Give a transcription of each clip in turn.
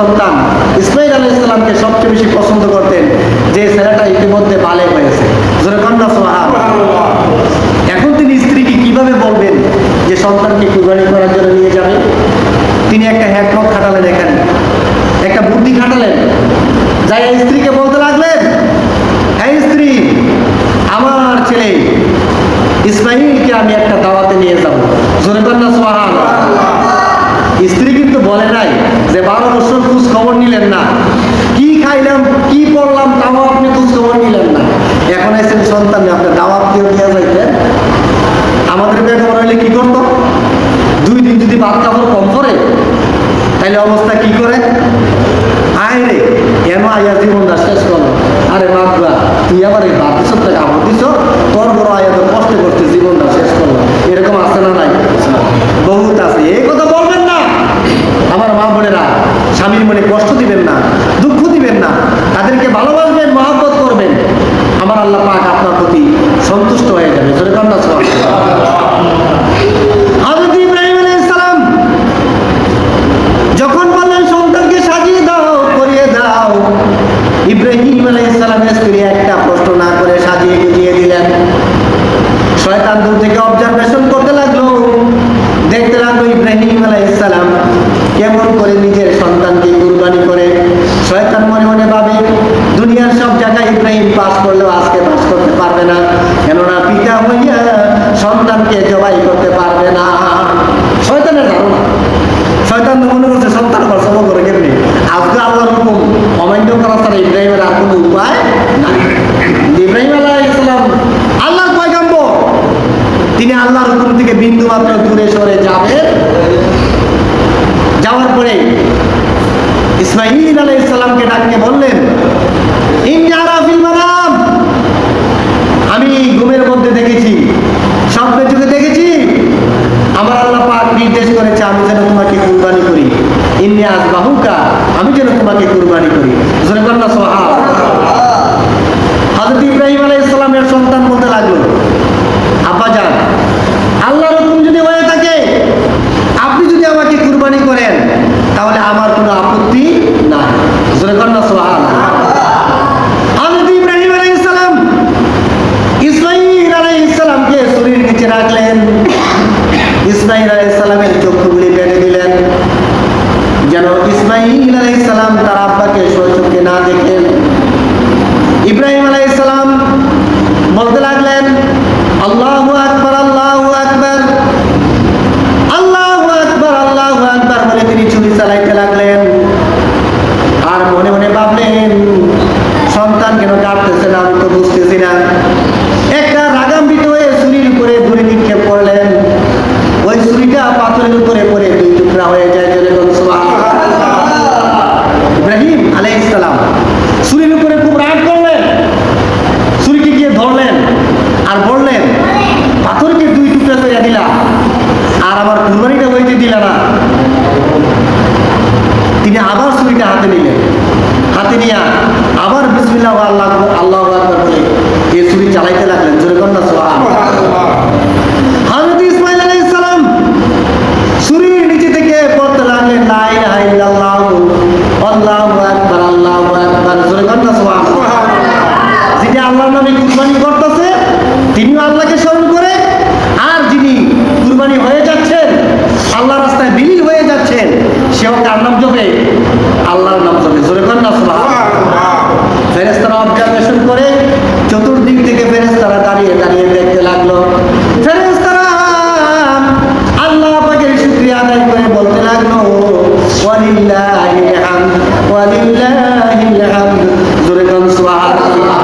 সন্তান ইসমাইল আলাইহিস সালামকে সবচেয়ে বেশি পছন্দ করতেন, যে ছেলেটা ইতিমধ্যে বালেগ হয়েছে। জোরে কন্যা সুবহানাল্লাহ। এখন তিনি স্ত্রীকে কিভাবে বলবেন যে সন্তানকে কুরবানি করার জন্য নিয়ে যাবে? তিনি একটা হিকমত খাটালেন, এখানে একটা বুদ্ধি খাটালেন। যাই স্ত্রীকে বলতে লাগলেন, এই স্ত্রী, আমার ছেলে ইসমাইলকে আমি একটা দাওয়াতে নিয়ে যাব। জোরে কন্যা সুবহানাল্লাহ। স্ত্রী কিন্তু বলে নাই যে 12 বছর খোঁজ খবর নিলেন না, কি খাইলাম কি পড়লাম তাও আপনি খোঁজ খবর নিলেন না, এখন এসেছেন সন্তান আপনার দাওয়াত দিয়ে নিয়ে যাইতেন। আমাদের বেগম হইলে কি করতো? 2 দিন যদি ভাত কাপড় কম করে তাহলে অবস্থা কি করে? আয় রে কেন আয়া জীবনটা শেষ করলো, আরে বাবা তুই আবার এই ভাত দিস কাপড় দিস, তোর বড় আয়া তো কষ্ট করতে জীবনটা শেষ করলো। এরকম আছে না নাই? বহুত আছে। এই কথা বলবেন না আমার মা বোনেরা, স্বামীর মনে কষ্ট দিবেন না, দুঃখ দিবেন না, তাদেরকে ভালোবাসবেন, মহব্বত করবেন, আমার আল্লাহ পাক আপনার প্রতি সন্তুষ্ট হয়ে যাবে। জোরে কন্যা সুবহানাল্লাহ। হযরত ইব্রাহিম আলাইহিস সালাম যখন বললেন সন্তানকে সাজিয়ে দাও, করিয়ে দাও, ইব্রাহিম আলাইহিস সালামের স্ত্রী একটা প্রশ্ন না করে সাজিয়ে গুজিয়ে দিলেন। শয়তান দূর থেকে অবজারভেশন করতে লাগলো, দেখতে লাগলো ইব্রাহিম আলাইহিস সালাম কেমন করে নিজের সন্তানকে কুরবানি করে। শয়তান মনে মনে ভাবে, দুনিয়ার সব জায়গায় ইব্রাহিম পাস করলেও আজকে পাস করতে পারবে না, কেননা পিতা হইয়া সন্তানকে জবাই করতে পারবে না। শয়তানের ধারণা, শয়তান মনে করছে সন্তান জব করে কেমনি, আজকে আল্লাহর হুকুম অমান্য করা ছাড়া ইব্রাহিমের আর কোনো উপায় নাই। ইব্রাহিম আলাইহিস সালাম আল্লাহর পয়গম্বর, তিনি আল্লাহর হুকুম থেকে বিন্দু মাত্র দূরে সরে যাবেন। যাওয়ার পরে ইসমাঈল আলাইহিস সালামকে ডাকতে বললেন, ইন্নী আরা ফিল মানাম, আমি ঘুমের মধ্যে দেখেছি, স্বপ্নে যুগে দেখেছি, আমার আল্লাহ পাক নির্দেশ করেছে আমি যেন তোমাকে কুরবানি করি। ইন্নী আযবাহুকা, আমি যেন তোমাকে কুরবানি করি। জোরে কন্যা সুবহানাল্লাহ। হযরত ইব্রাহিম আলাইহিস সালামের সন্তান বলতে লাগলো, আব্বাজান, আল্লাহর হুকুম যদি হয়ে থাকে, আপনি যদি আমাকে কুরবানি করেন তাহলে আমার কোনো আপত্তি নাই। জোরে কন্যা সুবহানাল্লাহ। হযরত ইব্রাহিম আলাইহিস সালাম ইসমাঈল আলাইহিস সালামকে ছুরির নিচে রাখলেন। ইসমাঈল আলাইহিস সালামের চক্ষুগুলি বেঁধে দিলেন, যেন ইসমাঈল আলাইহিস সালাম তার আব্বাকে স্বচক্ষে না দেখেন। ইব্রাহিম আলাইহিস সালাম বলতে লাগলেন, আল্লাহু আকবার, আল্লাহু আকবার, আল্লাহু আকবার, আল্লাহু আকবার বলে তিনি ছুরি চালাইতে লাগলেন। আর মনে মনে ভাবলেন, সন্তান কেন কাটতেছে না আমি তো বুঝতেছি না। একটা রাগান্বিত হয়ে ছুরির উপরে ধরে নিক্ষেপ করলেন, ওই ছুরিটা পাথরের উপরে পড়ে 2 টুকরা হয়ে যায়। ইব্রাহিম আলাইহিস সালাম ছুরির উপরে খুব রাগ করলেন, ছুরিকে গিয়ে ধরলেন আর বললেন, পাথরকে 2 টুকরা করে দিলা আর আমার কুরবানিটা হইতে দিলা না। তিনি আবার ছুরিটা হাতে নিলেন, হাতে নিয়ে আবার বিসমিল্লাহ আল্লাহু আকবার বলে এই ছুরি চালাইতে লাগলেন। জোরে কন্যা সুবহানাল্লাহ। হযরত ইসমাঈল আলাইহিস সালাম ছুরির নিচে থেকে পড়তে লাগলেন, লা ইলাহা ইল্লাল্লাহ, আল্লাহু আকবার, আল্লাহু আকবার। জোরে কন্যা সুবহানাল্লাহ। যিনি আল্লাহর নামে কুরবানি করতেছে তিনিও আল্লাহকে স্মরণ করে, আর যিনি কুরবানি হয়ে যাচ্ছেন, আল্লাহর রাস্তায় বিলীন হয়ে যাচ্ছেন, সেও কার নাম জপে? আল্লাহর নাম জপে। জোরে কন্যা সুবহানাল্লাহ। ফেরেশতারা অবজারভেশন করে চতুর্দিক থেকে ফেরেশতারা দাঁড়িয়ে দাঁড়িয়ে দেখতে লাগলো। ফেরেশতারা আল্লাহ পাকের শুকরিয়া আদায় করে বলতে লাগলো, ওয়ালিল্লাহিল হামদ, ওয়ালিল্লাহিল হামদ। জোরে কন্যা সুবহানাল্লাহ।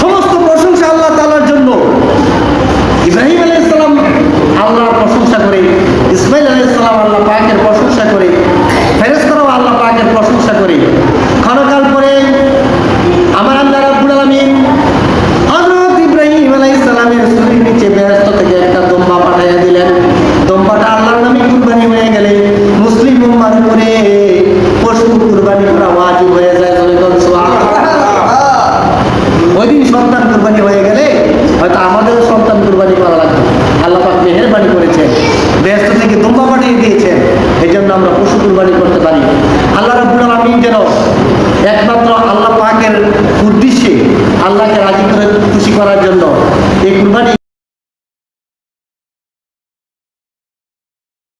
সমস্ত প্রশংসা আল্লাহ তাআলার জন্য। ইব্রাহিম আলাইহিস সালাম আল্লাহর প্রশংসা করে, ইসমাঈল আলাইহিস সালাম আল্লাহ পাকের প্রশংসা করে, ফেরেশতারাও আল্লাহ পাকের প্রশংসা করে। ক্ষণকাল পরে আমার আল্লাহ রাব্বুল আলামিন হযরত ইব্রাহিম আলাইহিস সালামের ছুরির নিচে বেহেশত থেকে একটা দম্বা পাঠাইয়া দিলেন। দম্বাটা আল্লাহর নামে কুরবানি হয়ে গেলে মুসলিম উম্মার উপরে কুরবানি করতে পারি। আল্লাহ রাব্বুল আলামিন যেন একমাত্র আল্লাহ পাকের উদ্দেশ্যে, আল্লাহকে